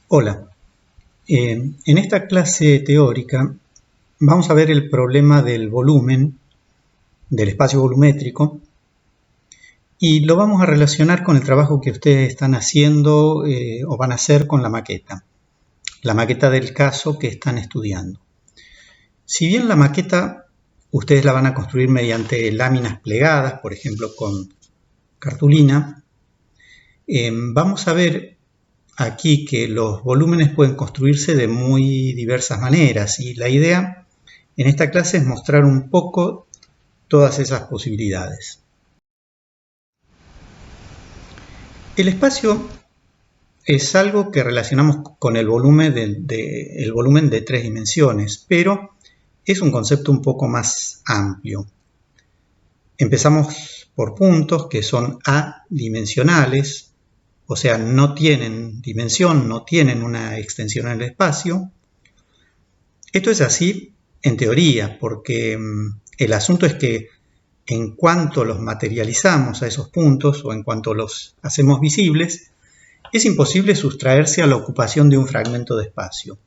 Hola, en esta clase teórica vamos a ver el problema del volumen, del espacio volumétrico, y lo vamos a relacionar con el trabajo que ustedes están haciendo o van a hacer con la maqueta del caso que están estudiando. Si bien la maqueta ustedes la van a construir mediante láminas plegadas, por ejemplo con cartulina, vamos a ver aquí que los volúmenes pueden construirse de muy diversas maneras y la idea en esta clase es mostrar un poco todas esas posibilidades. El espacio es algo que relacionamos con el volumen de 3 dimensiones, pero es un concepto un poco más amplio. Empezamos por puntos que son adimensionales, o sea, no tienen dimensión, no tienen una extensión en el espacio. Esto es así en teoría, porque el asunto es que en cuanto los materializamos a esos puntos o en cuanto los hacemos visibles, es imposible sustraerse a la ocupación de un fragmento de espacio,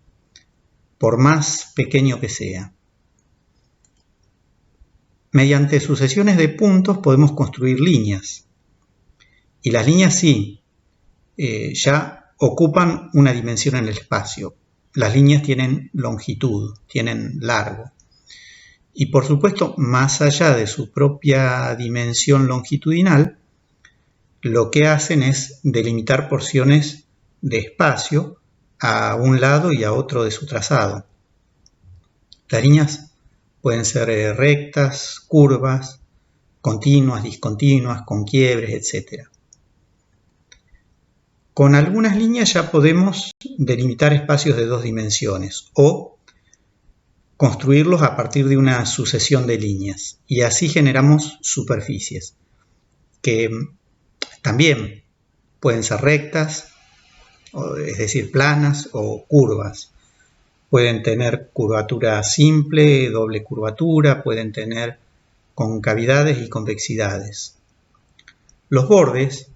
por más pequeño que sea. Mediante sucesiones de puntos podemos construir líneas, y las líneas sí, ya ocupan una dimensión en el espacio. Las líneas tienen longitud, tienen largo. Y por supuesto, más allá de su propia dimensión longitudinal, lo que hacen es delimitar porciones de espacio a un lado y a otro de su trazado. Las líneas pueden ser rectas, curvas, continuas, discontinuas, con quiebres, etc. Con algunas líneas ya podemos delimitar espacios de 2 dimensiones o construirlos a partir de una sucesión de líneas y así generamos superficies que también pueden ser rectas, es decir, planas o curvas. Pueden tener curvatura simple, doble curvatura, pueden tener concavidades y convexidades. Los bordes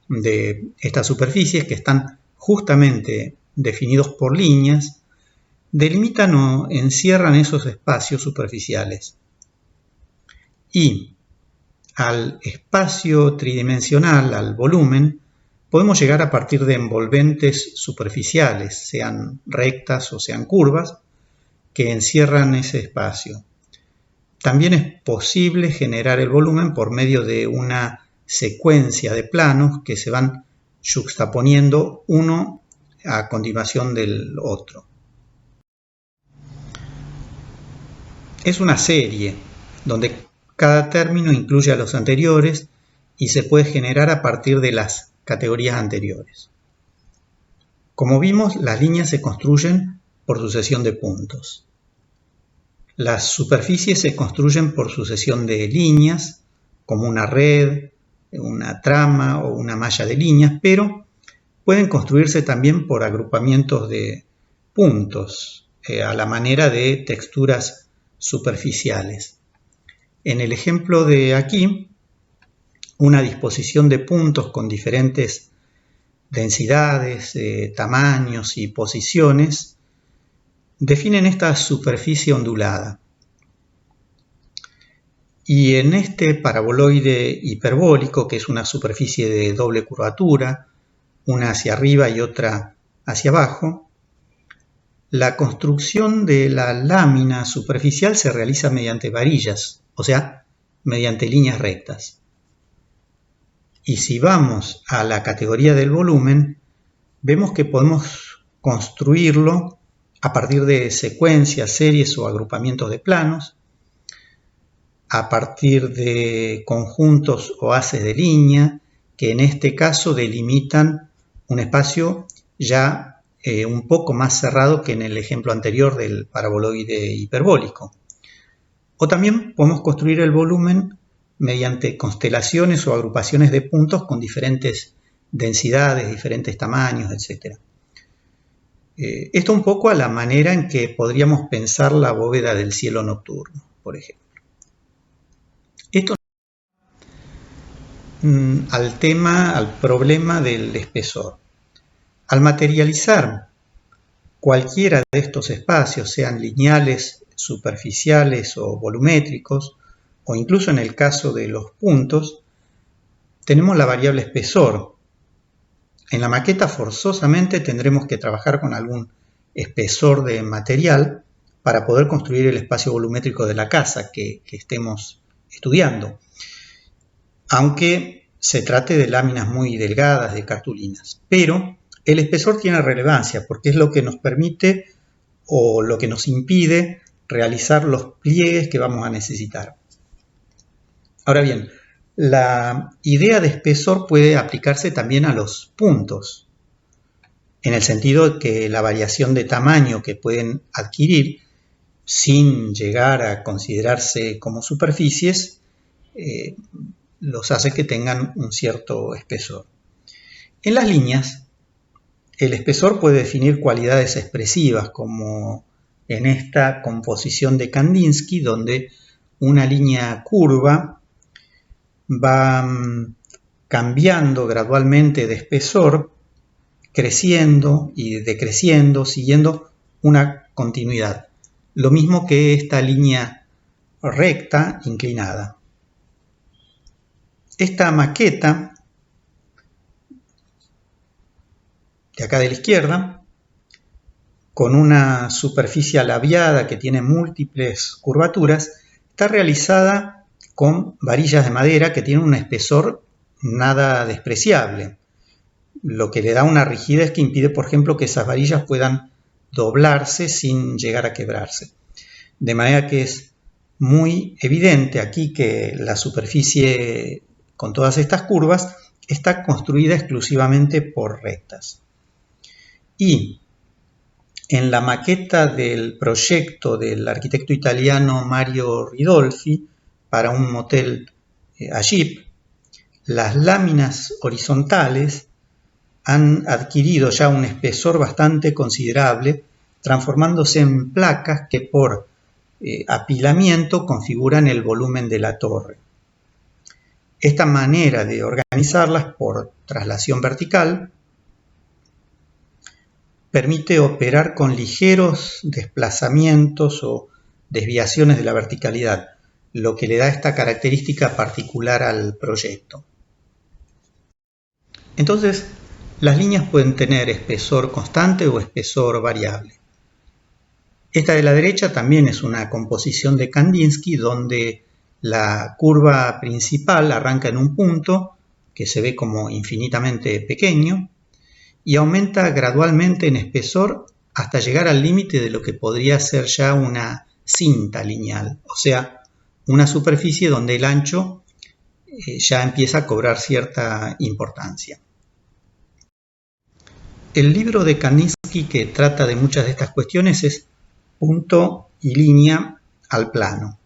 de estas superficies, que están justamente definidos por líneas, delimitan o encierran esos espacios superficiales. Y al espacio tridimensional, al volumen, podemos llegar a partir de envolventes superficiales, sean rectas o sean curvas, que encierran ese espacio. También es posible generar el volumen por medio de una secuencia de planos que se van yuxtaponiendo uno a continuación del otro. Es una serie donde cada término incluye a los anteriores y se puede generar a partir de las categorías anteriores. Como vimos, las líneas se construyen por sucesión de puntos. Las superficies se construyen por sucesión de líneas, como una red, una trama o una malla de líneas, pero pueden construirse también por agrupamientos de puntos, a la manera de texturas superficiales. En el ejemplo de aquí, una disposición de puntos con diferentes densidades, tamaños y posiciones definen esta superficie ondulada. Y en este paraboloide hiperbólico, que es una superficie de doble curvatura, una hacia arriba y otra hacia abajo, la construcción de la lámina superficial se realiza mediante varillas, o sea, mediante líneas rectas. Y si vamos a la categoría del volumen, vemos que podemos construirlo a partir de secuencias, series o agrupamientos de planos, a partir de conjuntos o haces de línea, que en este caso delimitan un espacio ya un poco más cerrado que en el ejemplo anterior del paraboloide hiperbólico. O también podemos construir el volumen mediante constelaciones o agrupaciones de puntos con diferentes densidades, diferentes tamaños, etc. Esto un poco a la manera en que podríamos pensar la bóveda del cielo nocturno, por ejemplo. Esto al problema del espesor. Al materializar cualquiera de estos espacios, sean lineales, superficiales o volumétricos, o incluso en el caso de los puntos, tenemos la variable espesor. En la maqueta forzosamente tendremos que trabajar con algún espesor de material para poder construir el espacio volumétrico de la casa que estemos estudiando, aunque se trate de láminas muy delgadas, de cartulinas. Pero el espesor tiene relevancia porque es lo que nos permite o lo que nos impide realizar los pliegues que vamos a necesitar. Ahora bien, la idea de espesor puede aplicarse también a los puntos, en el sentido de que la variación de tamaño que pueden adquirir sin llegar a considerarse como superficies los hace que tengan un cierto espesor. En las líneas, el espesor puede definir cualidades expresivas, como en esta composición de Kandinsky, donde una línea curva va cambiando gradualmente de espesor, creciendo y decreciendo, siguiendo una continuidad. Lo mismo que esta línea recta inclinada. Esta maqueta de acá de la izquierda, con una superficie alabiada que tiene múltiples curvaturas, está realizada con varillas de madera que tienen un espesor nada despreciable, lo que le da una rigidez que impide, por ejemplo, que esas varillas puedan doblarse sin llegar a quebrarse. De manera que es muy evidente aquí que la superficie con todas estas curvas está construida exclusivamente por rectas. Y en la maqueta del proyecto del arquitecto italiano Mario Ridolfi para un motel Agip, las láminas horizontales han adquirido ya un espesor bastante considerable, transformándose en placas que por apilamiento configuran el volumen de la torre. Esta manera de organizarlas por traslación vertical permite operar con ligeros desplazamientos o desviaciones de la verticalidad, lo que le da esta característica particular al proyecto. Entonces, las líneas pueden tener espesor constante o espesor variable. Esta de la derecha también es una composición de Kandinsky, donde la curva principal arranca en un punto que se ve como infinitamente pequeño y aumenta gradualmente en espesor hasta llegar al límite de lo que podría ser ya una cinta lineal, o sea, una superficie donde el ancho ya empieza a cobrar cierta importancia. El libro de Kandinsky que trata de muchas de estas cuestiones es Punto y línea al plano.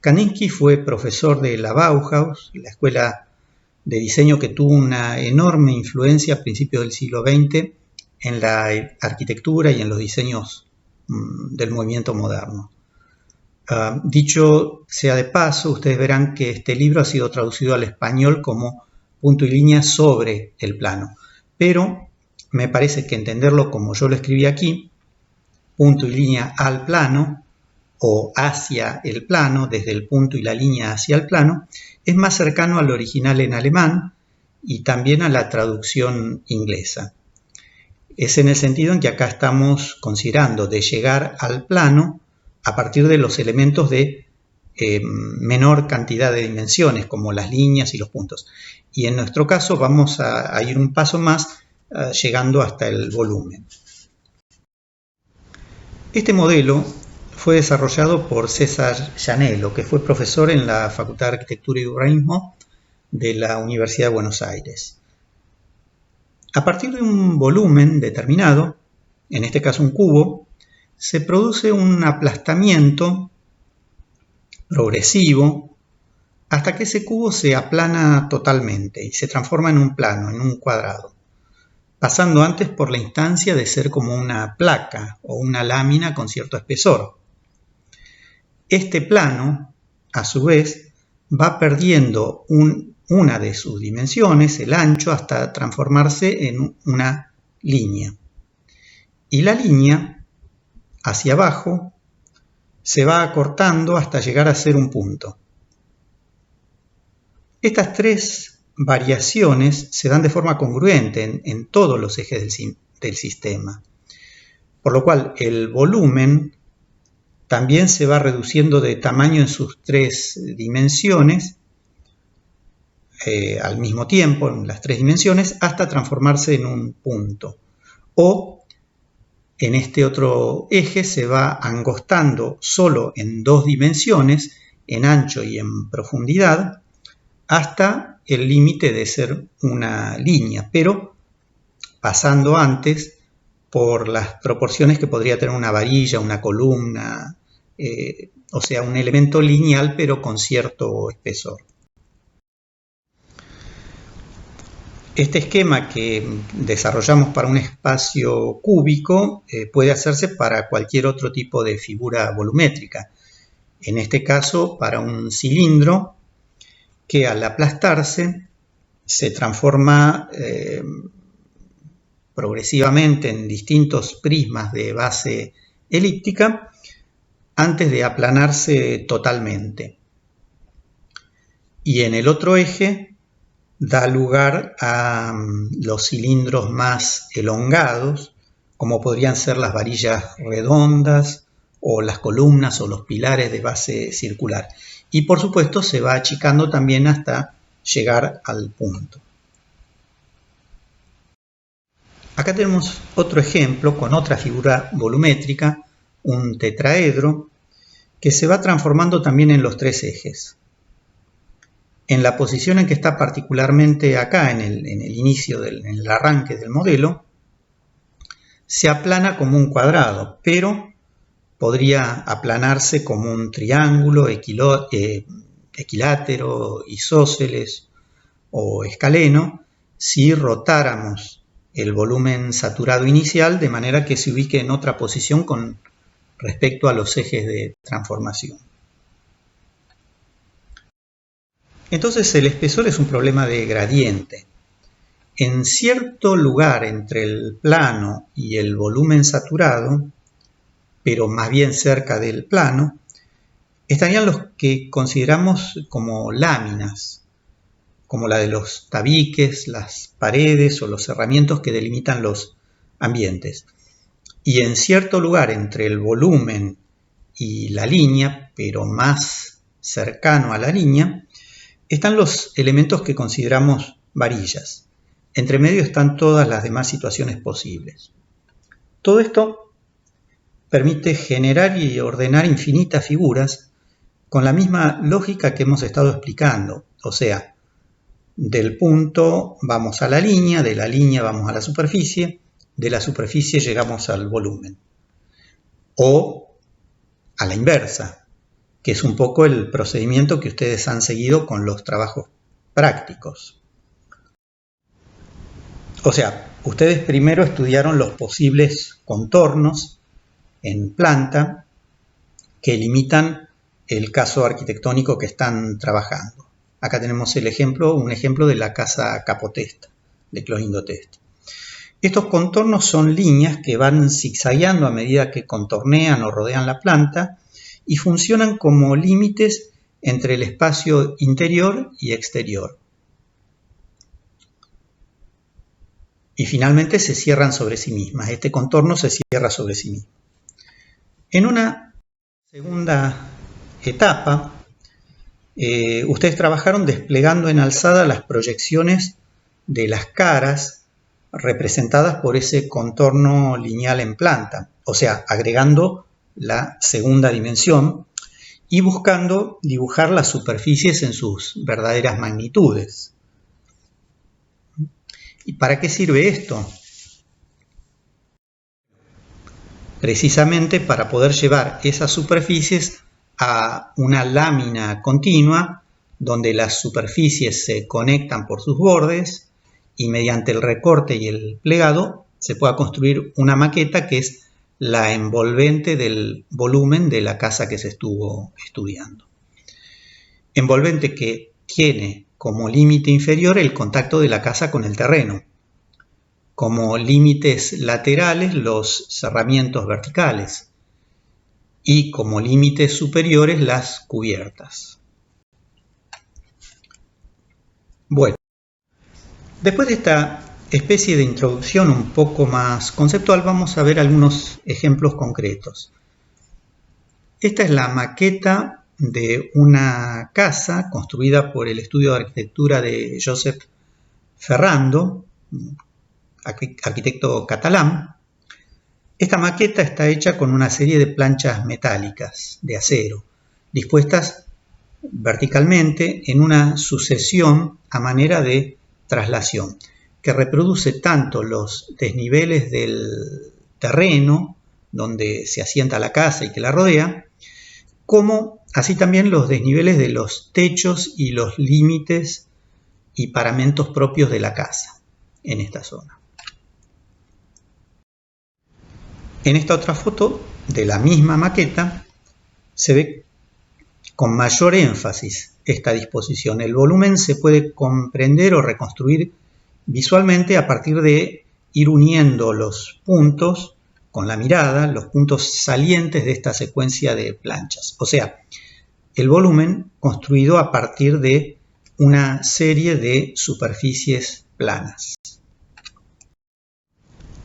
Kandinsky fue profesor de la Bauhaus, la escuela de diseño que tuvo una enorme influencia a principios del siglo XX en la arquitectura y en los diseños del movimiento moderno. Dicho sea de paso, ustedes verán que este libro ha sido traducido al español como Punto y línea sobre el plano, pero me parece que entenderlo como yo lo escribí aquí, punto y línea al plano o hacia el plano, desde el punto y la línea hacia el plano, es más cercano al original en alemán y también a la traducción inglesa. Es en el sentido en que acá estamos considerando de llegar al plano a partir de los elementos de menor cantidad de dimensiones, como las líneas y los puntos. Y en nuestro caso vamos a ir un paso más, llegando hasta el volumen. Este modelo fue desarrollado por César Llanello, que fue profesor en la Facultad de Arquitectura y Urbanismo de la Universidad de Buenos Aires. A partir de un volumen determinado, en este caso un cubo, se produce un aplastamiento progresivo hasta que ese cubo se aplana totalmente y se transforma en un plano, en un cuadrado, pasando antes por la instancia de ser como una placa o una lámina con cierto espesor. Este plano, a su vez, va perdiendo una de sus dimensiones, el ancho, hasta transformarse en una línea. Y la línea, hacia abajo, se va acortando hasta llegar a ser un punto. Estas tres variaciones se dan de forma congruente en todos los ejes del sistema, por lo cual el volumen también se va reduciendo de tamaño en sus tres dimensiones al mismo tiempo, en las tres dimensiones, hasta transformarse en un punto. O en este otro eje se va angostando solo en dos dimensiones, en ancho y en profundidad, hasta el límite de ser una línea, pero pasando antes por las proporciones que podría tener una varilla, una columna, o sea, un elemento lineal pero con cierto espesor. Este esquema que desarrollamos para un espacio cúbico puede hacerse para cualquier otro tipo de figura volumétrica. En este caso, para un cilindro que al aplastarse se transforma progresivamente en distintos prismas de base elíptica antes de aplanarse totalmente. Y en el otro eje da lugar a los cilindros más elongados, como podrían ser las varillas redondas o las columnas o los pilares de base circular. Y por supuesto se va achicando también hasta llegar al punto. Acá tenemos otro ejemplo con otra figura volumétrica, un tetraedro, que se va transformando también en los tres ejes. En la posición en que está particularmente acá, en el inicio, en el arranque del modelo, se aplana como un cuadrado, pero podría aplanarse como un triángulo, equilátero, isósceles o escaleno, si rotáramos el volumen saturado inicial de manera que se ubique en otra posición con respecto a los ejes de transformación. Entonces el espesor es un problema de gradiente. En cierto lugar entre el plano y el volumen saturado, pero más bien cerca del plano, estarían los que consideramos como láminas, como la de los tabiques, las paredes o los cerramientos que delimitan los ambientes. Y en cierto lugar entre el volumen y la línea, pero más cercano a la línea, están los elementos que consideramos varillas. Entre medio están todas las demás situaciones posibles. Todo esto permite generar y ordenar infinitas figuras con la misma lógica que hemos estado explicando, o sea, del punto vamos a la línea, de la línea vamos a la superficie, de la superficie llegamos al volumen. O a la inversa, que es un poco el procedimiento que ustedes han seguido con los trabajos prácticos. O sea, ustedes primero estudiaron los posibles contornos en planta que limitan el caso arquitectónico que están trabajando. Acá tenemos un ejemplo de la casa Capotesta, de Clorindo Testa. Estos contornos son líneas que van zigzagueando a medida que contornean o rodean la planta y funcionan como límites entre el espacio interior y exterior. Y finalmente se cierran sobre sí mismas. Este contorno se cierra sobre sí mismo. En una segunda etapa, ustedes trabajaron desplegando en alzada las proyecciones de las caras representadas por ese contorno lineal en planta, o sea, agregando la segunda dimensión y buscando dibujar las superficies en sus verdaderas magnitudes. ¿Y para qué sirve esto? Precisamente para poder llevar esas superficies a una lámina continua donde las superficies se conectan por sus bordes y mediante el recorte y el plegado se pueda construir una maqueta que es la envolvente del volumen de la casa que se estuvo estudiando. Envolvente que tiene como límite inferior el contacto de la casa con el terreno. como límites laterales los cerramientos verticales y como límites superiores las cubiertas. Bueno, después de esta especie de introducción un poco más conceptual, vamos a ver algunos ejemplos concretos. Esta es la maqueta de una casa construida por el estudio de arquitectura de Josep Ferrando, arquitecto catalán. Esta maqueta está hecha con una serie de planchas metálicas de acero, dispuestas verticalmente en una sucesión a manera de traslación, que reproduce tanto los desniveles del terreno donde se asienta la casa y que la rodea, como así también los desniveles de los techos y los límites y paramentos propios de la casa en esta zona. En esta otra foto de la misma maqueta se ve con mayor énfasis esta disposición. El volumen se puede comprender o reconstruir visualmente a partir de ir uniendo los puntos con la mirada, los puntos salientes de esta secuencia de planchas. O sea, el volumen construido a partir de una serie de superficies planas.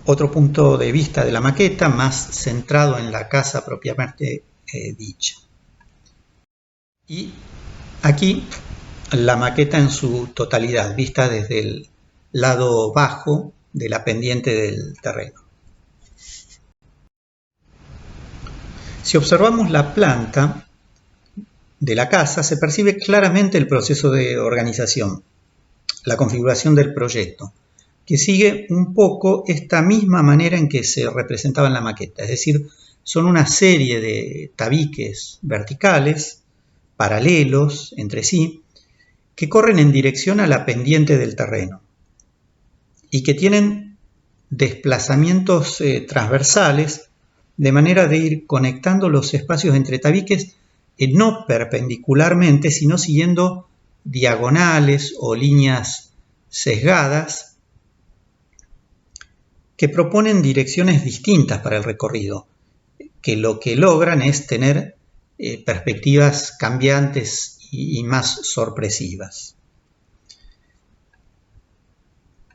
Otro punto de vista de la maqueta más centrado en la casa propiamente dicha. Y aquí la maqueta en su totalidad, vista desde el lado bajo de la pendiente del terreno. Si observamos la planta de la casa, se percibe claramente el proceso de organización, la configuración del proyecto, que sigue un poco esta misma manera en que se representaba en la maqueta, es decir, son una serie de tabiques verticales, paralelos entre sí, que corren en dirección a la pendiente del terreno y que tienen desplazamientos transversales de manera de ir conectando los espacios entre tabiques no perpendicularmente, sino siguiendo diagonales o líneas sesgadas que proponen direcciones distintas para el recorrido, que lo que logran es tener perspectivas cambiantes y más sorpresivas.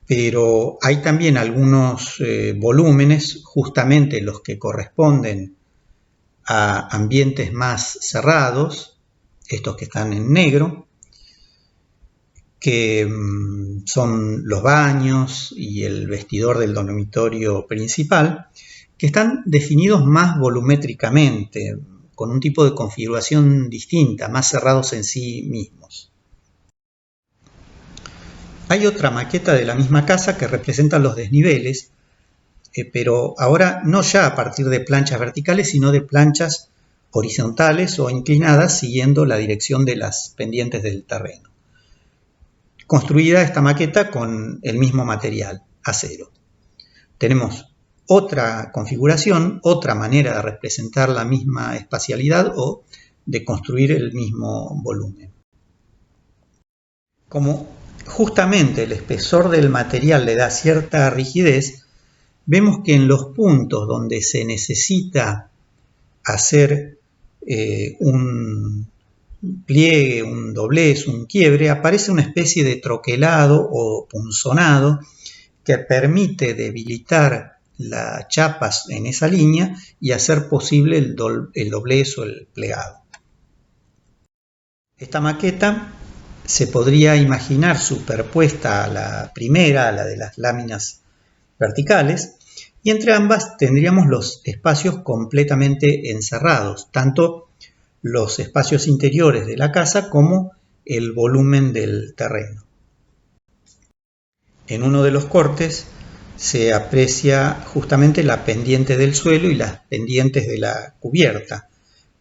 Pero hay también algunos volúmenes, justamente los que corresponden a ambientes más cerrados, estos que están en negro, que son los baños y el vestidor del dormitorio principal, que están definidos más volumétricamente, con un tipo de configuración distinta, más cerrados en sí mismos. Hay otra maqueta de la misma casa que representa los desniveles, pero ahora no ya a partir de planchas verticales, sino de planchas horizontales o inclinadas siguiendo la dirección de las pendientes del terreno. Construida esta maqueta con el mismo material, acero. Tenemos otra configuración, otra manera de representar la misma espacialidad o de construir el mismo volumen. Como justamente el espesor del material le da cierta rigidez, vemos que en los puntos donde se necesita hacer un pliegue, un doblez, un quiebre, aparece una especie de troquelado o punzonado que permite debilitar la chapa en esa línea y hacer posible el doblez o el plegado. Esta maqueta se podría imaginar superpuesta a la primera, a la de las láminas verticales, y entre ambas tendríamos los espacios completamente encerrados, tanto los espacios interiores de la casa como el volumen del terreno. En uno de los cortes se aprecia justamente la pendiente del suelo y las pendientes de la cubierta,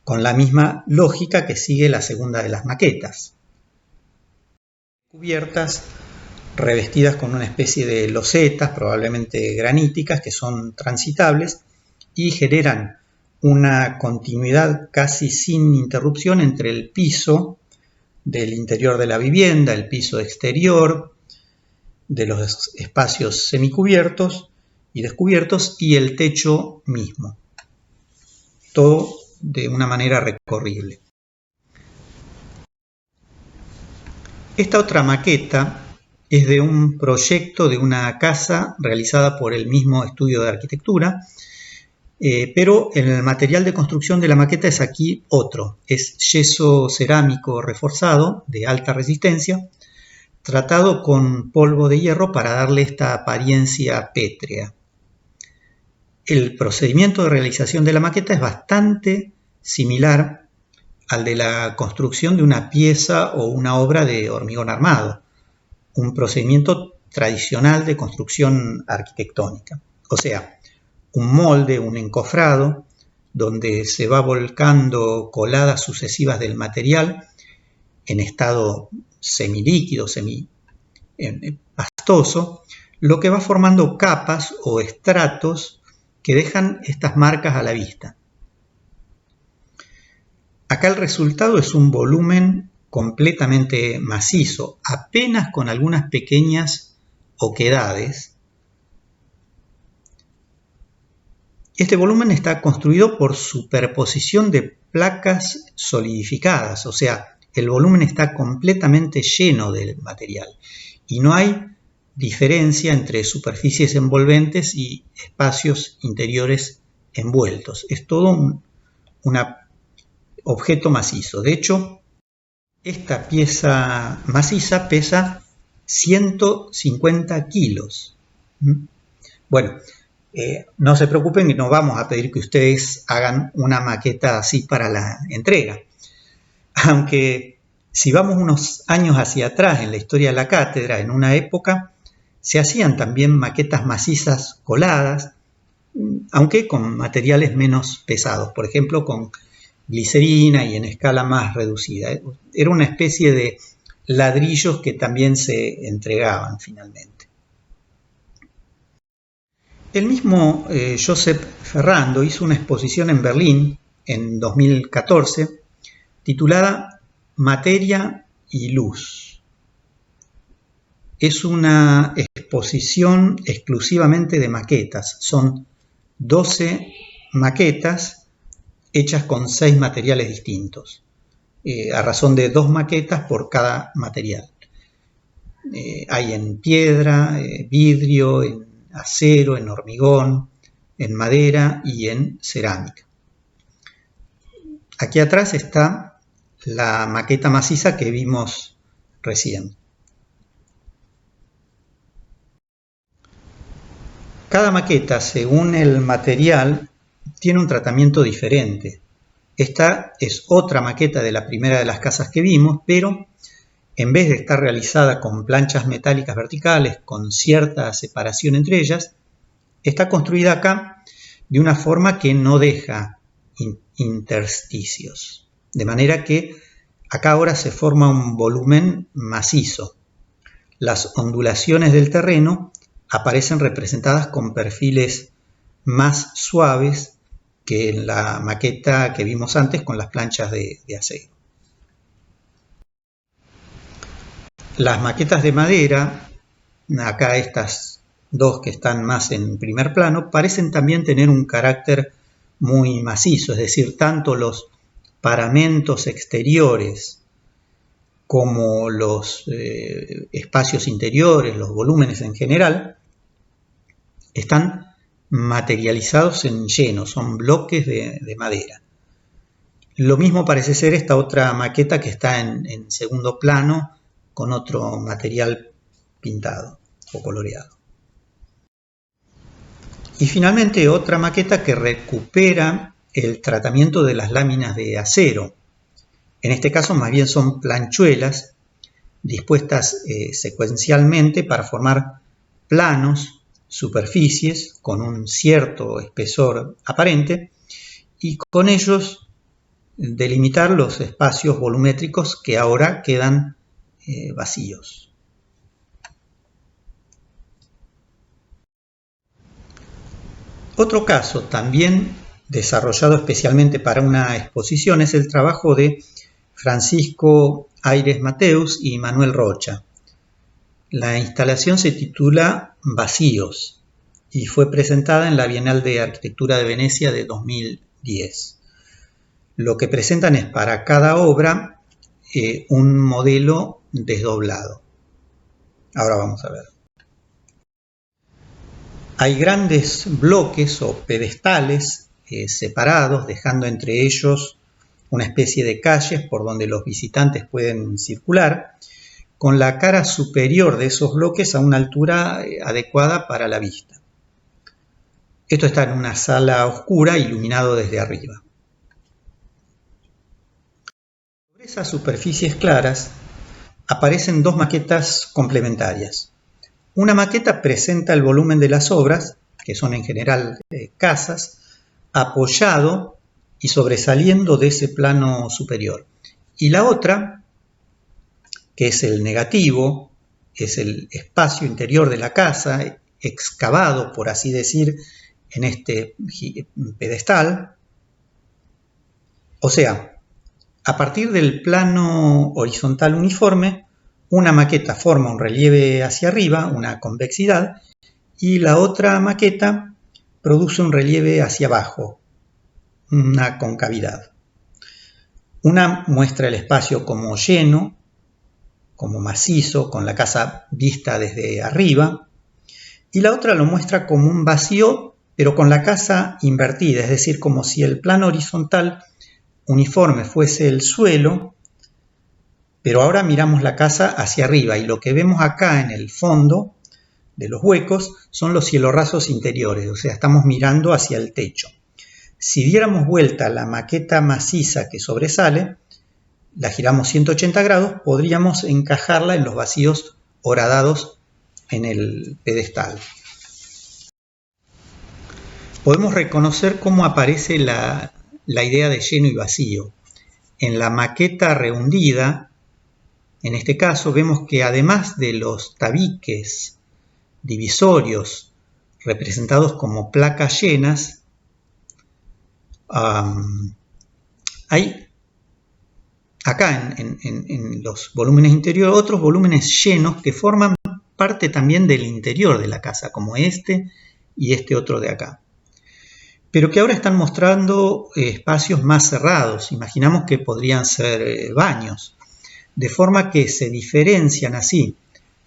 con la misma lógica que sigue la segunda de las maquetas. Cubiertas revestidas con una especie de losetas, probablemente graníticas, que son transitables y generan una continuidad casi sin interrupción entre el piso del interior de la vivienda, el piso exterior, de los espacios semicubiertos y descubiertos y el techo mismo. Todo de una manera recorrible. Esta otra maqueta es de un proyecto de una casa realizada por el mismo estudio de arquitectura, pero el material de construcción de la maqueta es aquí otro. Es yeso cerámico reforzado de alta resistencia, tratado con polvo de hierro para darle esta apariencia pétrea. El procedimiento de realización de la maqueta es bastante similar al de la construcción de una pieza o una obra de hormigón armado, un procedimiento tradicional de construcción arquitectónica. O sea, un molde, un encofrado, donde se va volcando coladas sucesivas del material en estado semilíquido, semipastoso, lo que va formando capas o estratos que dejan estas marcas a la vista. Acá el resultado es un volumen completamente macizo, apenas con algunas pequeñas oquedades. Este volumen está construido por superposición de placas solidificadas, o sea, el volumen está completamente lleno del material y no hay diferencia entre superficies envolventes y espacios interiores envueltos. Es todo un objeto macizo. De hecho, esta pieza maciza pesa 150 kilos. Bueno, no se preocupen que no vamos a pedir que ustedes hagan una maqueta así para la entrega. Aunque si vamos unos años hacia atrás en la historia de la cátedra, en una época se hacían también maquetas macizas coladas, aunque con materiales menos pesados, por ejemplo con glicerina y en escala más reducida. Era una especie de ladrillos que también se entregaban finalmente. El mismo Josep Ferrando hizo una exposición en Berlín en 2014 titulada Materia y Luz. Es una exposición exclusivamente de maquetas. Son 12 maquetas hechas con 6 materiales distintos, a razón de 2 maquetas por cada material. Hay en piedra, vidrio, en acero, en hormigón, en madera y en cerámica. Aquí atrás está la maqueta maciza que vimos recién. Cada maqueta, según el material, tiene un tratamiento diferente. Esta es otra maqueta de la primera de las casas que vimos, pero en vez de estar realizada con planchas metálicas verticales con cierta separación entre ellas, está construida acá de una forma que no deja intersticios. De manera que acá ahora se forma un volumen macizo. Las ondulaciones del terreno aparecen representadas con perfiles más suaves que en la maqueta que vimos antes con las planchas de acero. Las maquetas de madera, acá estas dos que están más en primer plano, parecen también tener un carácter muy macizo, es decir, tanto los paramentos exteriores como los espacios interiores, los volúmenes en general, están materializados en lleno, son bloques de madera. Lo mismo parece ser esta otra maqueta que está en segundo plano con otro material pintado o coloreado. Y finalmente otra maqueta que recupera el tratamiento de las láminas de acero. En este caso más bien son planchuelas dispuestas secuencialmente para formar planos, superficies con un cierto espesor aparente y con ellos delimitar los espacios volumétricos que ahora quedan vacíos. Otro caso también desarrollado especialmente para una exposición es el trabajo de Francisco Ayres Mateus y Manuel Rocha. La instalación se titula Vacíos y fue presentada en la Bienal de Arquitectura de Venecia de 2010. Lo que presentan es para cada obra un modelo desdoblado. Ahora vamos a ver. Hay grandes bloques o pedestales separados, dejando entre ellos una especie de calles por donde los visitantes pueden circular, con la cara superior de esos bloques a una altura adecuada para la vista. Esto está en una sala oscura, iluminado desde arriba. Sobre esas superficies claras aparecen dos maquetas complementarias. Una maqueta presenta el volumen de las obras, que son en general casas, apoyado y sobresaliendo de ese plano superior. Y la otra, que es el negativo, es el espacio interior de la casa, excavado, por así decir, en este pedestal. O sea, a partir del plano horizontal uniforme, una maqueta forma un relieve hacia arriba, una convexidad, y la otra maqueta produce un relieve hacia abajo, una concavidad. Una muestra el espacio como lleno, como macizo, con la casa vista desde arriba, y la otra lo muestra como un vacío, pero con la casa invertida, es decir, como si el plano horizontal uniforme fuese el suelo, pero ahora miramos la casa hacia arriba y lo que vemos acá en el fondo de los huecos son los cielorrasos interiores, o sea, estamos mirando hacia el techo. Si diéramos vuelta la maqueta maciza que sobresale, la giramos 180 grados, podríamos encajarla en los vacíos horadados en el pedestal. Podemos reconocer cómo aparece la idea de lleno y vacío. En la maqueta rehundida, en este caso, vemos que además de los tabiques divisorios representados como placas llenas, hay acá en los volúmenes interiores otros volúmenes llenos que forman parte también del interior de la casa, como este y este otro de acá, pero que ahora están mostrando espacios más cerrados. Imaginamos que podrían ser baños, de forma que se diferencian así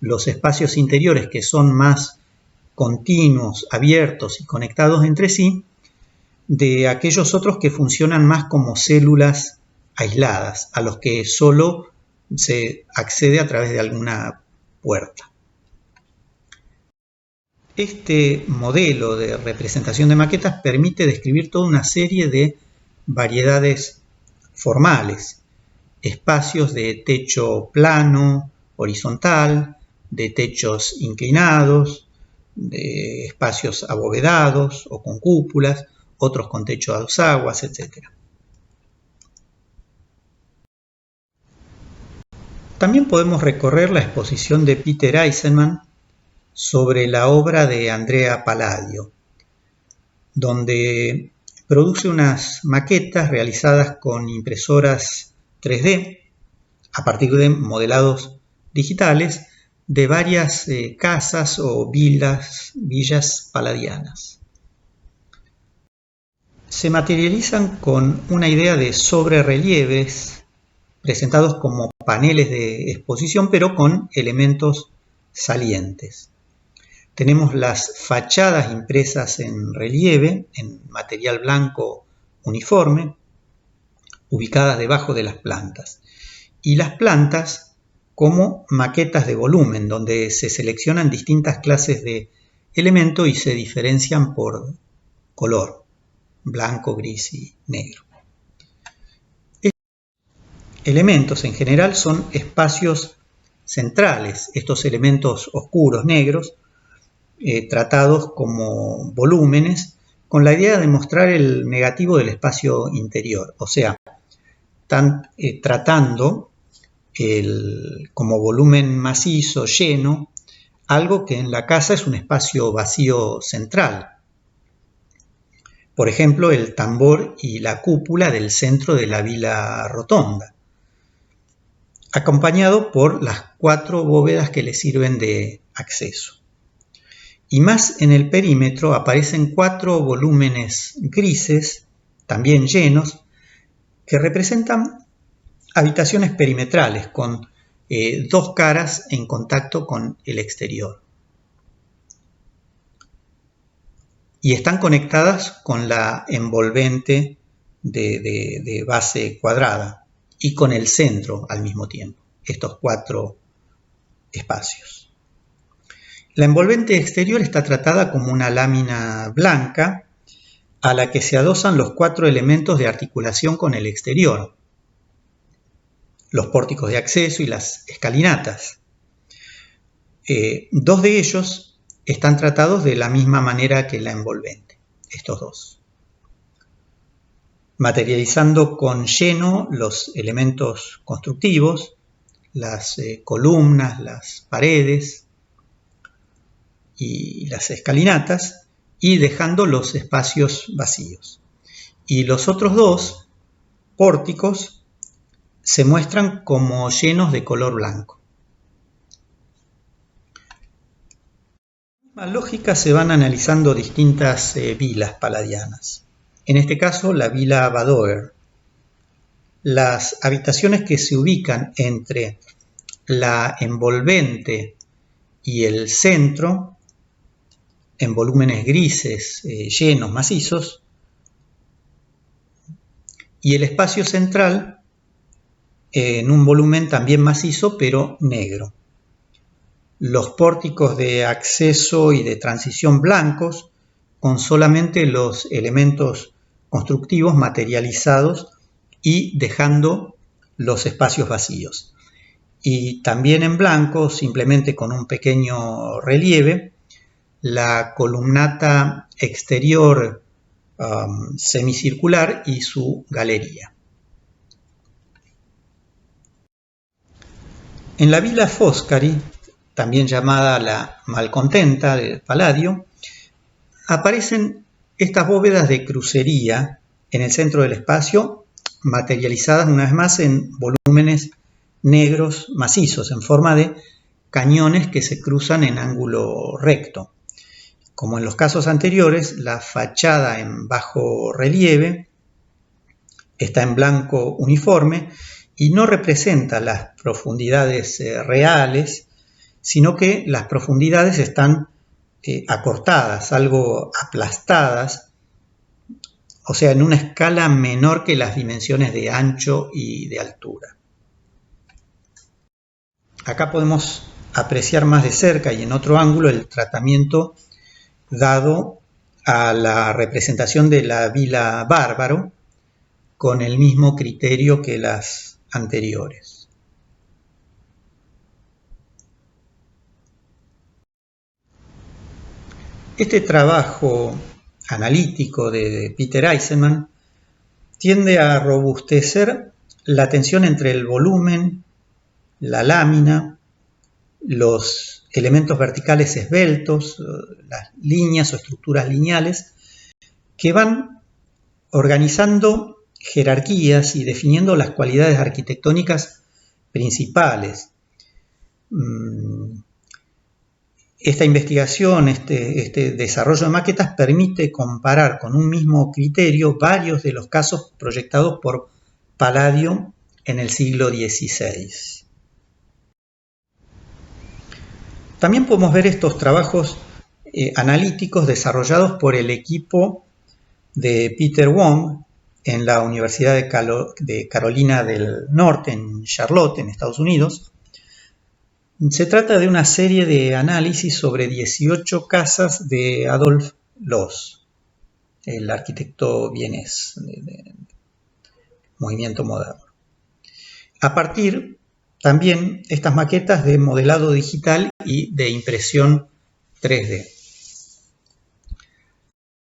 los espacios interiores que son más continuos, abiertos y conectados entre sí, de aquellos otros que funcionan más como células aisladas, a los que solo se accede a través de alguna puerta. Este modelo de representación de maquetas permite describir toda una serie de variedades formales, espacios de techo plano, horizontal, de techos inclinados, de espacios abovedados o con cúpulas, otros con techo a dos aguas, etc. También podemos recorrer la exposición de Peter Eisenman sobre la obra de Andrea Palladio, donde produce unas maquetas realizadas con impresoras 3D a partir de modelados digitales de varias casas o villas palladianas. Se materializan con una idea de sobrerelieves presentados como paneles de exposición, pero con elementos salientes. Tenemos las fachadas impresas en relieve, en material blanco uniforme, ubicadas debajo de las plantas. Y las plantas como maquetas de volumen, donde se seleccionan distintas clases de elementos y se diferencian por color, blanco, gris y negro. Elementos en general son espacios centrales, estos elementos oscuros, negros, tratados como volúmenes, con la idea de mostrar el negativo del espacio interior, o sea, tratando como volumen macizo, lleno, algo que en la casa es un espacio vacío central. Por ejemplo, el tambor y la cúpula del centro de la vila rotonda. acompañado por las 4 bóvedas que le sirven de acceso. Y más en el perímetro aparecen 4 volúmenes grises, también llenos, que representan habitaciones perimetrales con 2 caras en contacto con el exterior. Y están conectadas con la envolvente de base cuadrada y con el centro al mismo tiempo, estos 4 espacios. La envolvente exterior está tratada como una lámina blanca a la que se adosan los 4 elementos de articulación con el exterior, los pórticos de acceso y las escalinatas. 2 de ellos están tratados de la misma manera que la envolvente, estos 2, materializando con lleno los elementos constructivos, las columnas, las paredes y las escalinatas, y dejando los espacios vacíos. Y los otros 2 pórticos se muestran como llenos de color blanco. Con la lógica se van analizando distintas vilas palladianas. En este caso, la vila Badoer. Las habitaciones que se ubican entre la envolvente y el centro, en volúmenes grises, llenos, macizos, y el espacio central en un volumen también macizo, pero negro. Los pórticos de acceso y de transición blancos, con solamente los elementos constructivos materializados y dejando los espacios vacíos. Y también en blanco, simplemente con un pequeño relieve, la columnata exterior semicircular y su galería. En la vila Foscari, también llamada la Malcontenta del Palladio, aparecen estas bóvedas de crucería en el centro del espacio, materializadas una vez más en volúmenes negros macizos, en forma de cañones que se cruzan en ángulo recto. Como en los casos anteriores, la fachada en bajo relieve está en blanco uniforme y no representa las profundidades reales, sino que las profundidades están acortadas, algo aplastadas, o sea, en una escala menor que las dimensiones de ancho y de altura. Acá podemos apreciar más de cerca y en otro ángulo el tratamiento dado a la representación de la vila Bárbaro con el mismo criterio que las anteriores. Este trabajo analítico de Peter Eisenman tiende a robustecer la tensión entre el volumen, la lámina, los elementos verticales esbeltos, las líneas o estructuras lineales, que van organizando jerarquías y definiendo las cualidades arquitectónicas principales. Esta investigación, este desarrollo de maquetas permite comparar con un mismo criterio varios de los casos proyectados por Palladio en el siglo XVI. También podemos ver estos trabajos analíticos desarrollados por el equipo de Peter Wong en la Universidad de Carolina del Norte, en Charlotte, en Estados Unidos. Se trata de una serie de análisis sobre 18 casas de Adolf Loos, el arquitecto vienés del movimiento moderno. A partir también estas maquetas de modelado digital y de impresión 3D.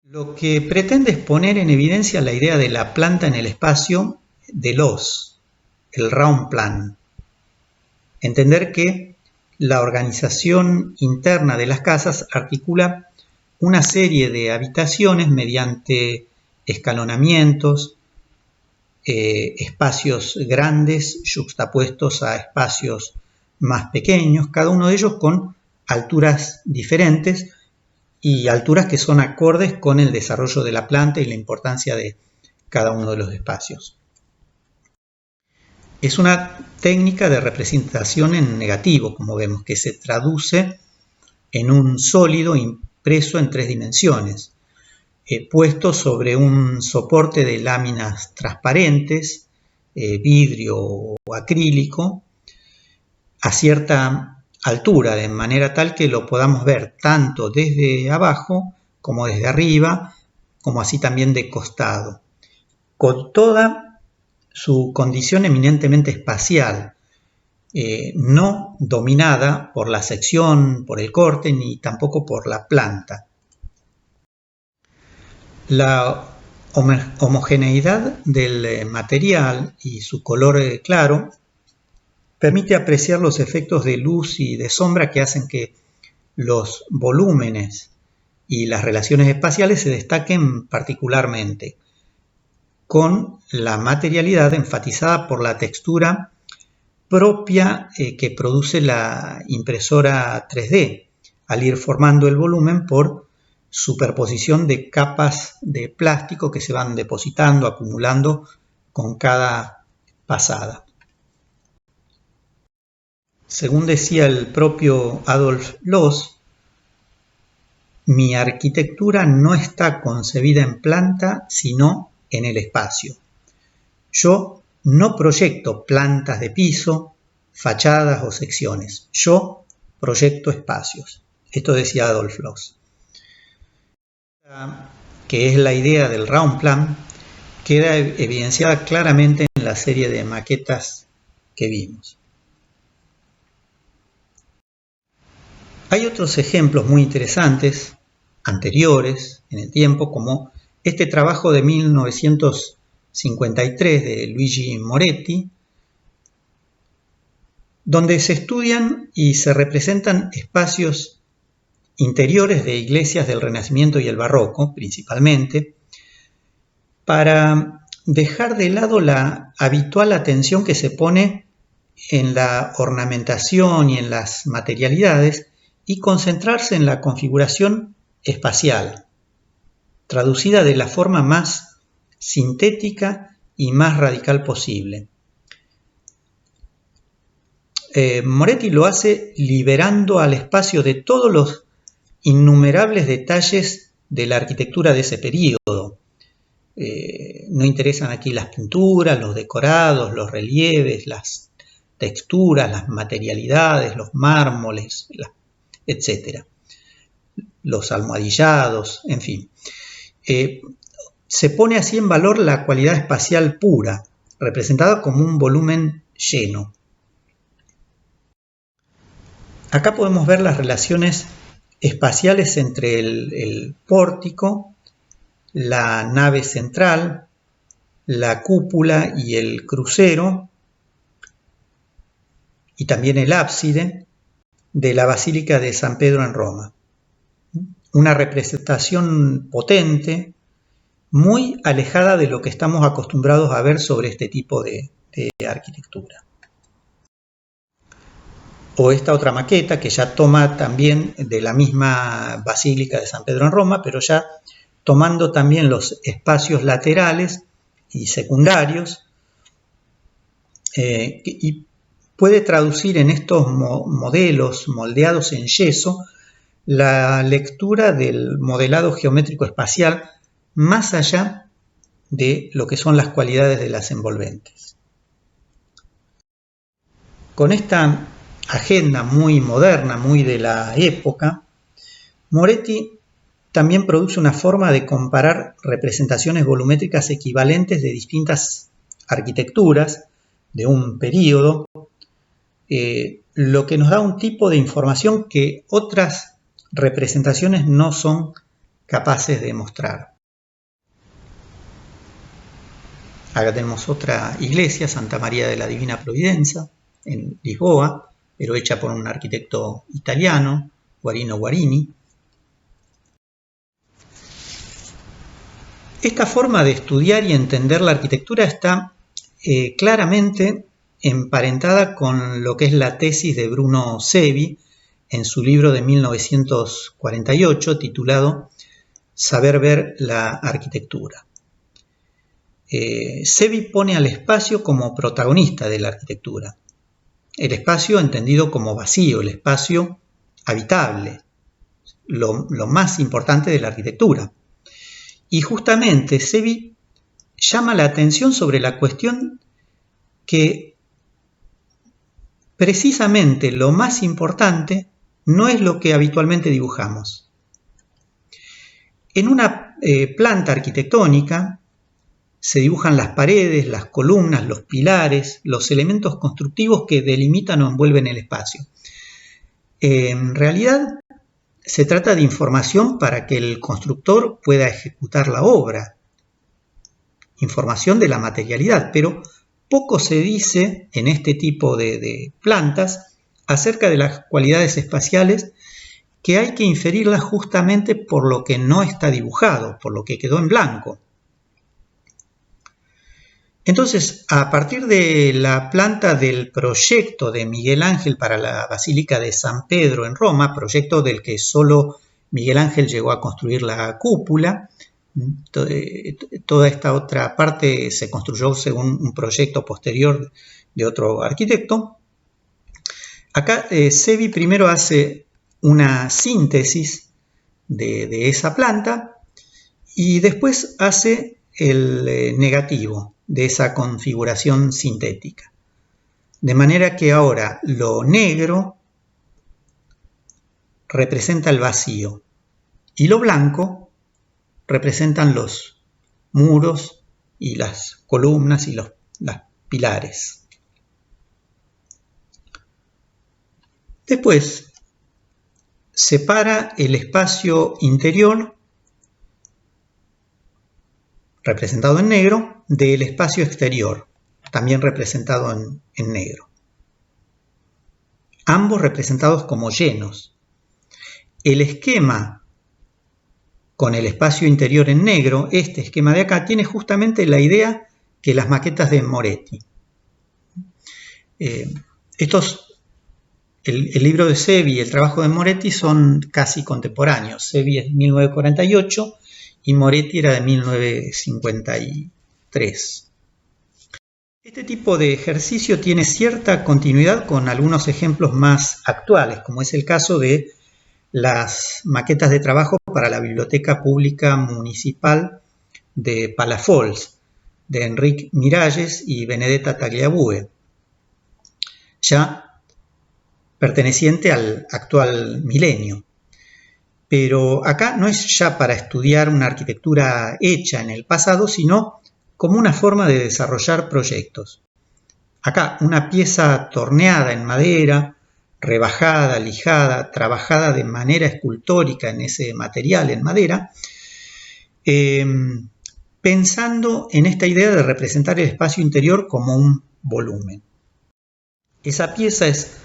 Lo que pretende es poner en evidencia la idea de la planta en el espacio de Loos, el Raumplan. Entender que la organización interna de las casas articula una serie de habitaciones mediante escalonamientos espacios grandes yuxtapuestos a espacios más pequeños, cada uno de ellos con alturas diferentes y alturas que son acordes con el desarrollo de la planta y la importancia de cada uno de los espacios. Es una técnica de representación en negativo, como vemos, que se traduce en un sólido impreso en 3 dimensiones, puesto sobre un soporte de láminas transparentes, vidrio o acrílico, a cierta altura, de manera tal que lo podamos ver tanto desde abajo como desde arriba, como así también de costado, con toda su condición eminentemente espacial, no dominada por la sección, por el corte, ni tampoco por la planta. La homogeneidad del material y su color claro permite apreciar los efectos de luz y de sombra que hacen que los volúmenes y las relaciones espaciales se destaquen particularmente, con la materialidad enfatizada por la textura propia que produce la impresora 3D, al ir formando el volumen por superposición de capas de plástico que se van depositando, acumulando con cada pasada. Según decía el propio Adolf Loos, mi arquitectura no está concebida en planta, sino en el espacio. Yo no proyecto plantas de piso, fachadas o secciones. Yo proyecto espacios. Esto decía Adolf Loos. Que es la idea del round plan, queda evidenciada claramente en la serie de maquetas que vimos. Hay otros ejemplos muy interesantes, anteriores en el tiempo, como este trabajo de 1953 de Luigi Moretti, donde se estudian y se representan espacios interiores de iglesias del Renacimiento y el Barroco, principalmente, para dejar de lado la habitual atención que se pone en la ornamentación y en las materialidades y concentrarse en la configuración espacial, traducida de la forma más sintética y más radical posible. Moretti lo hace liberando al espacio de todos los innumerables detalles de la arquitectura de ese periodo. No interesan aquí las pinturas, los decorados, los relieves, las texturas, las materialidades, los mármoles, etc. Los almohadillados, en fin. Se pone así en valor la cualidad espacial pura, representada como un volumen lleno. Acá podemos ver las relaciones espaciales entre el pórtico, la nave central, la cúpula y el crucero, y también el ábside de la Basílica de San Pedro en Roma. Una representación potente, muy alejada de lo que estamos acostumbrados a ver sobre este tipo de arquitectura. O esta otra maqueta que ya toma también de la misma Basílica de San Pedro en Roma, pero ya tomando también los espacios laterales y secundarios, y puede traducir en estos modelos moldeados en yeso la lectura del modelado geométrico espacial más allá de lo que son las cualidades de las envolventes. Con esta agenda muy moderna, muy de la época, Moretti también produce una forma de comparar representaciones volumétricas equivalentes de distintas arquitecturas de un periodo, lo que nos da un tipo de información que otras representaciones no son capaces de mostrar. Acá tenemos otra iglesia, Santa María de la Divina Providencia, en Lisboa, pero hecha por un arquitecto italiano, Guarino Guarini. Esta forma de estudiar y entender la arquitectura está claramente emparentada con lo que es la tesis de Bruno Sevi en su libro de 1948 titulado Saber ver la arquitectura. Sevi pone al espacio como protagonista de la arquitectura. El espacio entendido como vacío, el espacio habitable, lo más importante de la arquitectura. Y justamente Sevi llama la atención sobre la cuestión que precisamente lo más importante no es lo que habitualmente dibujamos. En una planta arquitectónica se dibujan las paredes, las columnas, los pilares, los elementos constructivos que delimitan o envuelven el espacio. En realidad se trata de información para que el constructor pueda ejecutar la obra, información de la materialidad, pero poco se dice en este tipo de plantas acerca de las cualidades espaciales que hay que inferirlas justamente por lo que no está dibujado, por lo que quedó en blanco. Entonces, a partir de la planta del proyecto de Miguel Ángel para la Basílica de San Pedro en Roma, proyecto del que solo Miguel Ángel llegó a construir la cúpula, toda esta otra parte se construyó según un proyecto posterior de otro arquitecto. Acá Sevi primero hace una síntesis de esa planta y después hace el negativo de esa configuración sintética. De manera que ahora lo negro representa el vacío y lo blanco representan los muros y las columnas y los pilares. Después separa el espacio interior, representado en negro, del espacio exterior, también representado en negro. Ambos representados como llenos. El esquema con el espacio interior en negro, este esquema de acá, tiene justamente la idea que las maquetas de Moretti. El libro de Sevi y el trabajo de Moretti son casi contemporáneos. Sevi es de 1948 y Moretti era de 1953. Este tipo de ejercicio tiene cierta continuidad con algunos ejemplos más actuales, como es el caso de las maquetas de trabajo para la Biblioteca Pública Municipal de Palafols, de Enric Miralles y Benedetta Tagliabue, ya perteneciente al actual milenio. Pero acá no es ya para estudiar una arquitectura hecha en el pasado, sino como una forma de desarrollar proyectos. Acá una pieza torneada en madera, rebajada, lijada, trabajada de manera escultórica en ese material en madera, pensando en esta idea de representar el espacio interior como un volumen. Esa pieza es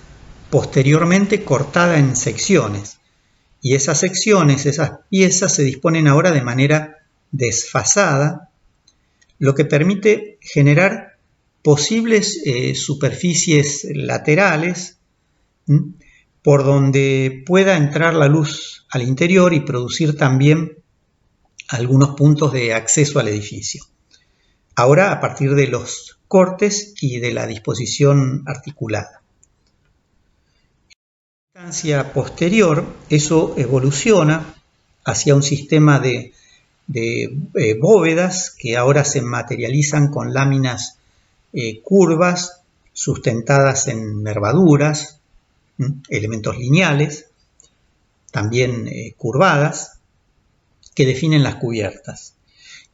posteriormente cortada en secciones y esas secciones, esas piezas se disponen ahora de manera desfasada, lo que permite generar posibles superficies laterales por donde pueda entrar la luz al interior y producir también algunos puntos de acceso al edificio. Ahora a partir de los cortes y de la disposición articulada. En la instancia posterior, eso evoluciona hacia un sistema de bóvedas que ahora se materializan con láminas curvas sustentadas en nervaduras, elementos lineales, también curvadas, que definen las cubiertas.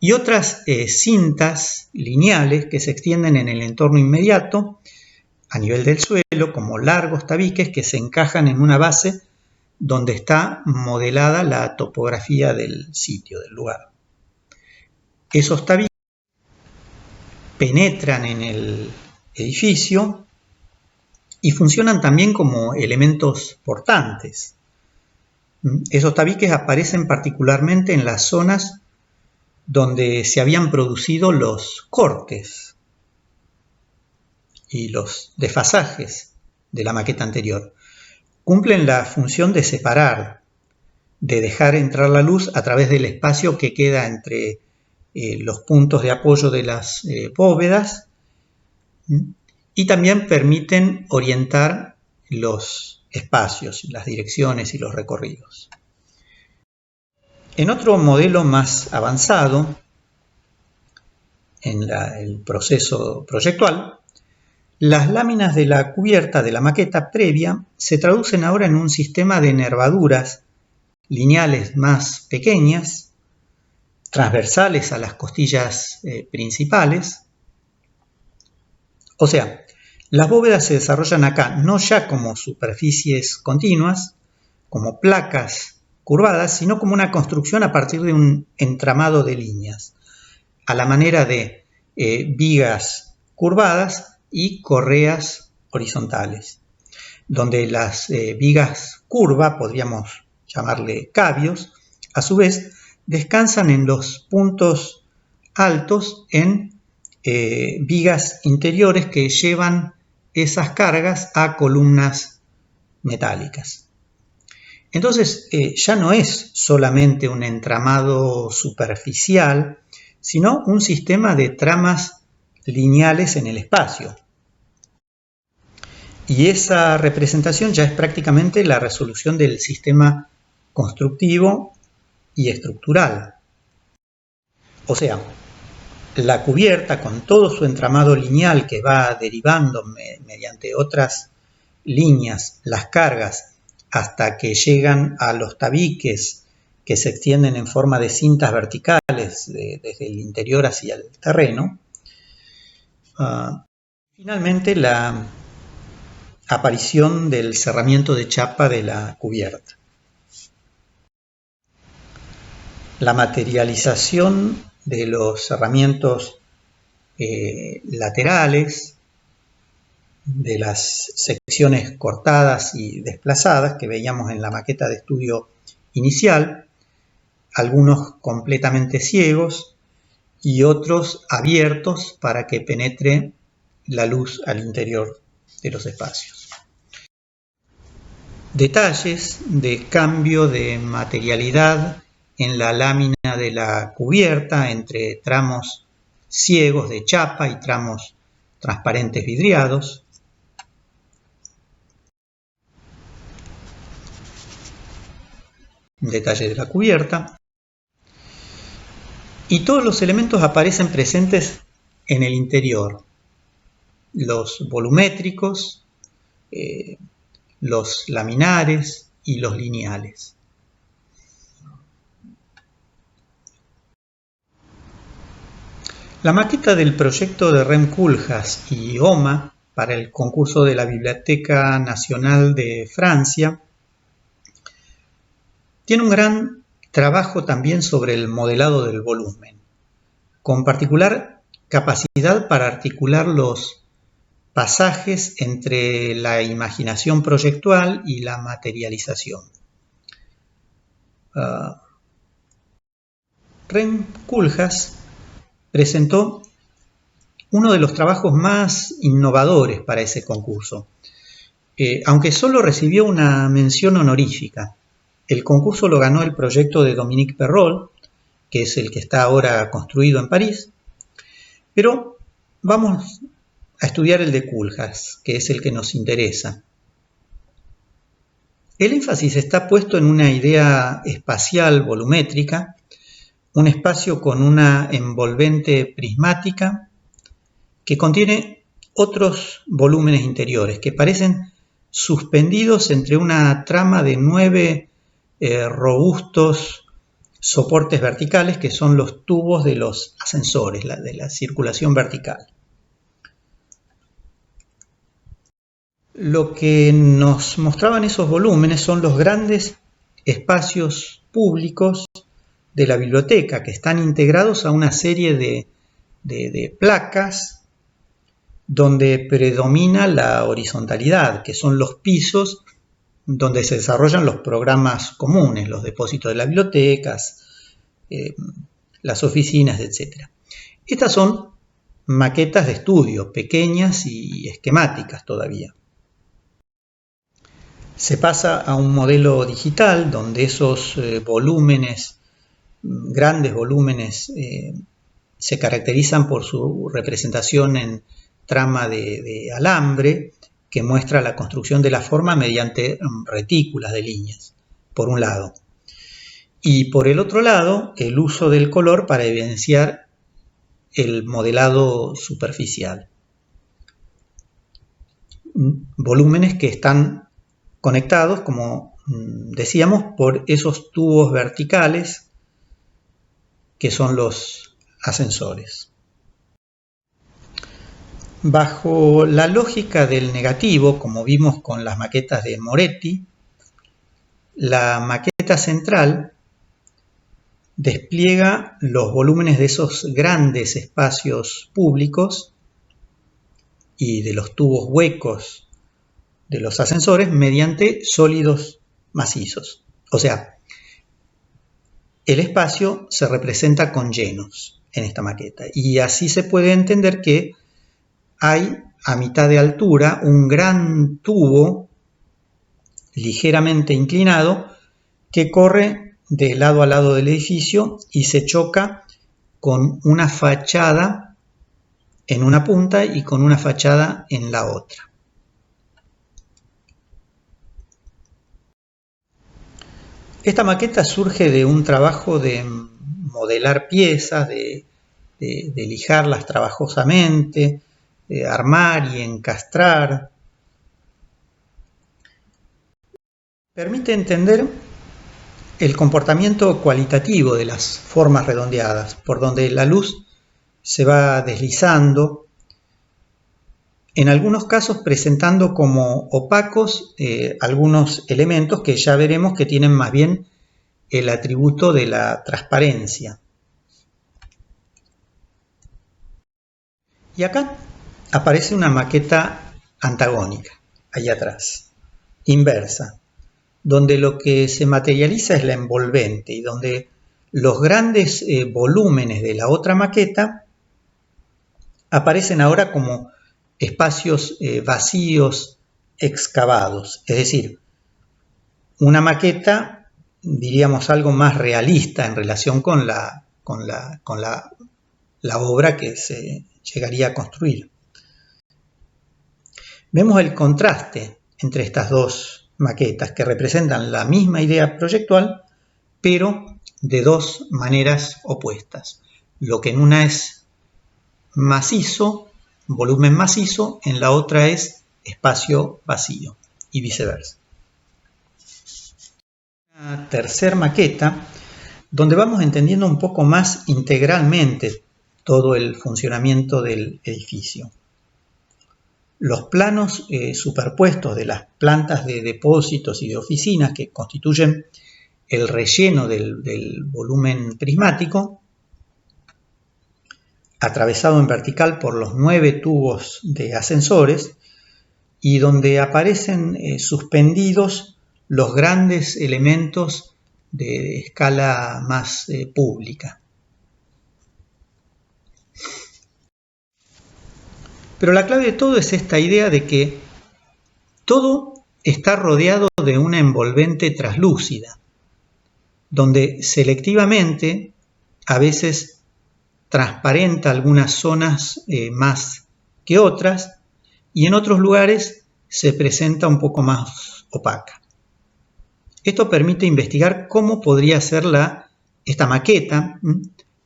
Y otras cintas lineales que se extienden en el entorno inmediato, a nivel del suelo, como largos tabiques que se encajan en una base donde está modelada la topografía del sitio, del lugar. Esos tabiques penetran en el edificio y funcionan también como elementos portantes. Esos tabiques aparecen particularmente en las zonas donde se habían producido los cortes. y los desfasajes de la maqueta anterior cumplen la función de separar, de dejar entrar la luz a través del espacio que queda entre los puntos de apoyo de las bóvedas, y también permiten orientar los espacios, las direcciones y los recorridos. En otro modelo más avanzado, en el proceso proyectual, las láminas de la cubierta de la maqueta previa se traducen ahora en un sistema de nervaduras lineales más pequeñas, transversales a las costillas principales. O sea, las bóvedas se desarrollan acá no ya como superficies continuas, como placas curvadas, sino como una construcción a partir de un entramado de líneas, a la manera de vigas curvadas y correas horizontales, donde las vigas curva, podríamos llamarle cavios, a su vez descansan en los puntos altos en vigas interiores que llevan esas cargas a columnas metálicas. Entonces ya no es solamente un entramado superficial, sino un sistema de tramas lineales en el espacio. Y esa representación ya es prácticamente la resolución del sistema constructivo y estructural. O sea, la cubierta con todo su entramado lineal que va derivando mediante otras líneas las cargas hasta que llegan a los tabiques que se extienden en forma de cintas verticales desde el interior hacia el terreno. Finalmente, la aparición del cerramiento de chapa de la cubierta. La materialización de los cerramientos laterales, de las secciones cortadas y desplazadas que veíamos en la maqueta de estudio inicial, algunos completamente ciegos y otros abiertos para que penetre la luz al interior de los espacios. Detalles de cambio de materialidad en la lámina de la cubierta entre tramos ciegos de chapa y tramos transparentes vidriados. Detalle de la cubierta. Y todos los elementos aparecen presentes en el interior. Los volumétricos, los laminares y los lineales. La maqueta del proyecto de Rem Koolhaas y OMA para el concurso de la Biblioteca Nacional de Francia tiene un gran trabajo también sobre el modelado del volumen, con particular capacidad para articular los pasajes entre la imaginación proyectual y la materialización. Rem Koolhaas presentó uno de los trabajos más innovadores para ese concurso, aunque solo recibió una mención honorífica. El concurso lo ganó el proyecto de Dominique Perrol, que es el que está ahora construido en París, pero vamos a estudiar el de Koolhaas, que es el que nos interesa. El énfasis está puesto en una idea espacial volumétrica, un espacio con una envolvente prismática que contiene otros volúmenes interiores que parecen suspendidos entre una trama de 9 robustos soportes verticales que son los tubos de los ascensores, de la circulación vertical. Lo que nos mostraban esos volúmenes son los grandes espacios públicos de la biblioteca que están integrados a una serie de placas donde predomina la horizontalidad, que son los pisos donde se desarrollan los programas comunes, los depósitos de las bibliotecas, las oficinas, etc. Estas son maquetas de estudio, pequeñas y esquemáticas todavía. Se pasa a un modelo digital donde esos volúmenes, grandes volúmenes, se caracterizan por su representación en trama de alambre que muestra la construcción de la forma mediante retículas de líneas, por un lado. Y por el otro lado, el uso del color para evidenciar el modelado superficial. Volúmenes que están conectados, como decíamos, por esos tubos verticales que son los ascensores. Bajo la lógica del negativo, como vimos con las maquetas de Moretti, la maqueta central despliega los volúmenes de esos grandes espacios públicos y de los tubos huecos de los ascensores mediante sólidos macizos. O sea, el espacio se representa con llenos en esta maqueta y así se puede entender que hay a mitad de altura un gran tubo ligeramente inclinado que corre de lado a lado del edificio y se choca con una fachada en una punta y con una fachada en la otra. Esta maqueta surge de un trabajo de modelar piezas, de lijarlas trabajosamente, de armar y encastrar. Permite entender el comportamiento cualitativo de las formas redondeadas, por donde la luz se va deslizando, en algunos casos presentando como opacos algunos elementos que ya veremos que tienen más bien el atributo de la transparencia. Y acá aparece una maqueta antagónica, allá atrás, inversa, donde lo que se materializa es la envolvente y donde los grandes volúmenes de la otra maqueta aparecen ahora como espacios vacíos excavados, es decir, una maqueta, diríamos, algo más realista en relación con la obra que se llegaría a construir. Vemos el contraste entre estas dos maquetas que representan la misma idea proyectual, pero de dos maneras opuestas. Lo que en una es macizo, volumen macizo, en la otra es espacio vacío y viceversa. Una tercera maqueta donde vamos entendiendo un poco más integralmente todo el funcionamiento del edificio. Los planos superpuestos de las plantas de depósitos y de oficinas que constituyen el relleno del volumen prismático, atravesado en vertical por los 9 tubos de ascensores y donde aparecen suspendidos los grandes elementos de escala más pública. Pero la clave de todo es esta idea de que todo está rodeado de una envolvente translúcida, donde selectivamente a veces transparenta algunas zonas más que otras y en otros lugares se presenta un poco más opaca. Esto permite investigar cómo podría ser esta maqueta,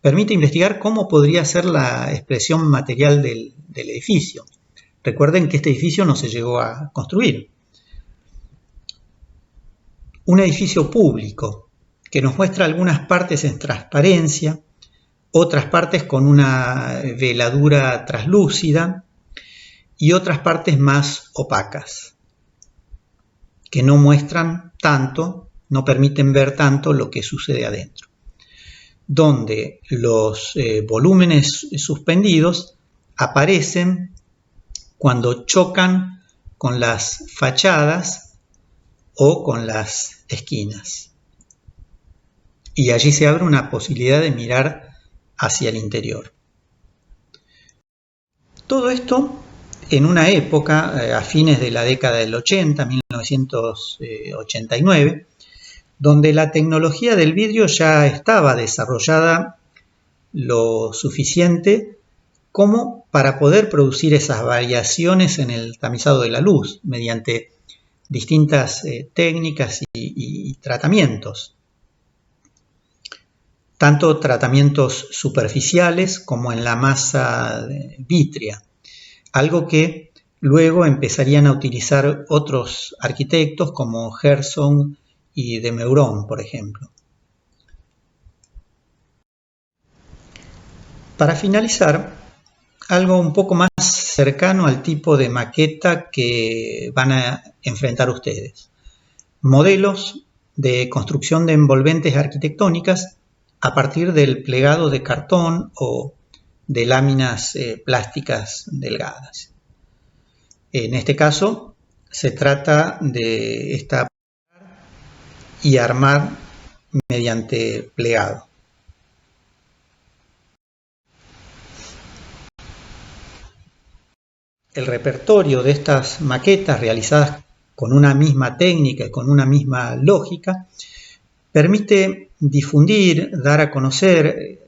permite investigar cómo podría ser la expresión material del edificio. Recuerden que este edificio no se llegó a construir. Un edificio público que nos muestra algunas partes en transparencia, otras partes con una veladura translúcida y otras partes más opacas, que no muestran tanto, no permiten ver tanto lo que sucede adentro, donde los volúmenes suspendidos aparecen cuando chocan con las fachadas o con las esquinas. Y allí se abre una posibilidad de mirar hacia el interior. Todo esto en una época, a fines de la década del 80, 1989, donde la tecnología del vidrio ya estaba desarrollada lo suficiente como para poder producir esas variaciones en el tamizado de la luz mediante distintas técnicas y tratamientos. Tanto tratamientos superficiales como en la masa vítrea, algo que luego empezarían a utilizar otros arquitectos como Gerson y de Meuron, por ejemplo. Para finalizar, algo un poco más cercano al tipo de maqueta que van a enfrentar ustedes. Modelos de construcción de envolventes arquitectónicas a partir del plegado de cartón o de láminas plásticas delgadas. En este caso, se trata de esta y armar mediante plegado. El repertorio de estas maquetas realizadas con una misma técnica y con una misma lógica permite difundir, dar a conocer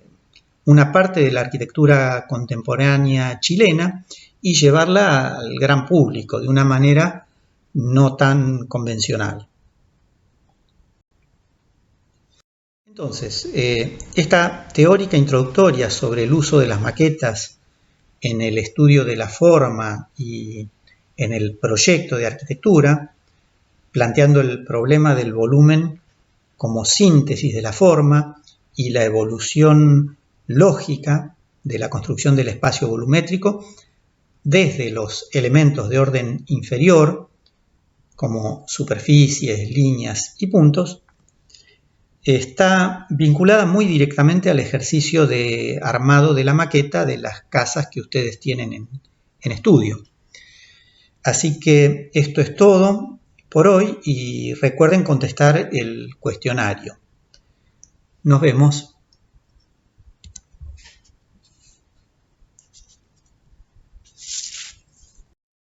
una parte de la arquitectura contemporánea chilena y llevarla al gran público de una manera no tan convencional. Entonces, esta teórica introductoria sobre el uso de las maquetas en el estudio de la forma y en el proyecto de arquitectura, planteando el problema del volumen como síntesis de la forma y la evolución lógica de la construcción del espacio volumétrico desde los elementos de orden inferior, como superficies, líneas y puntos, está vinculada muy directamente al ejercicio de armado de la maqueta de las casas que ustedes tienen en estudio. Así que esto es todo por hoy y recuerden contestar el cuestionario. Nos vemos.